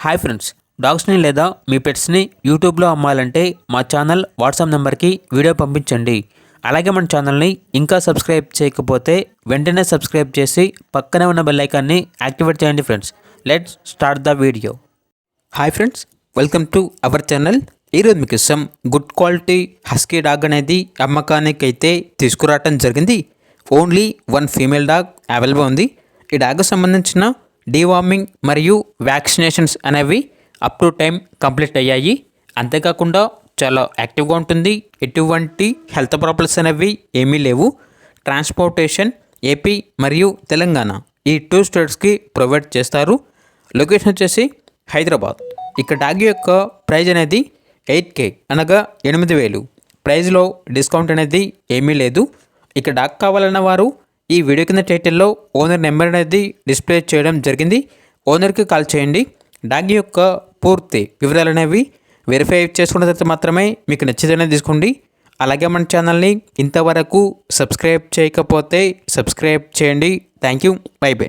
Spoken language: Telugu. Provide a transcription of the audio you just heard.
హాయ్ ఫ్రెండ్స్, డాగ్స్ని లేదా మీ పెట్స్ని యూట్యూబ్లో అమ్మాలంటే మా ఛానల్ వాట్సాప్ నెంబర్కి వీడియో పంపించండి. అలాగే మన ఛానల్ని ఇంకా సబ్స్క్రైబ్ చేయకపోతే వెంటనే సబ్స్క్రైబ్ చేసి పక్కనే ఉన్న బెల్ ఐకాన్ని యాక్టివేట్ చేయండి friends. Let's start the video. Hi friends, welcome to our channel. ఈరోజు మీకు ఇష్టం గుడ్ క్వాలిటీ హస్కీ డాగ్ అనేది అమ్మకానికి అయితే తీసుకురావటం జరిగింది. Only one female dog available ఉంది. ఈ డాగ్కి సంబంధించిన డీవార్మింగ్ మరియు వ్యాక్సినేషన్స్ అనేవి అప్ టు టైం కంప్లీట్ అయ్యాయి. అంతేకాకుండా చాలా యాక్టివ్గా ఉంటుంది. ఎటువంటి హెల్త్ ప్రాబ్లమ్స్ అనేవి ఏమీ లేవు. ట్రాన్స్పోర్టేషన్ ఏపీ మరియు తెలంగాణ ఈ 2 స్టేట్స్కి ప్రొవైడ్ చేస్తారు. లొకేషన్ వచ్చేసి హైదరాబాద్. ఇక డాగ్ యొక్క ప్రైజ్ అనేది 8K అనగా 8,000. ప్రైజ్లో డిస్కౌంట్ అనేది ఏమీ లేదు. ఇక డాగ్ కావాలన్న వారు ఈ వీడియో కింద టైటిల్లో ఓనర్ నెంబర్ అనేది డిస్ప్లే చేయడం జరిగింది. ఓనర్కి కాల్ చేయండి. డాగ్ యొక్క పూర్తి వివరాలు అనేవి వెరిఫై చేసుకున్న తర్వాత మాత్రమే మీకు నచ్చితేనే తీసుకోండి. అలాగే మన ఛానల్ని ఇంతవరకు సబ్స్క్రైబ్ చేయకపోతే సబ్స్క్రైబ్ చేయండి. Thank you. By by.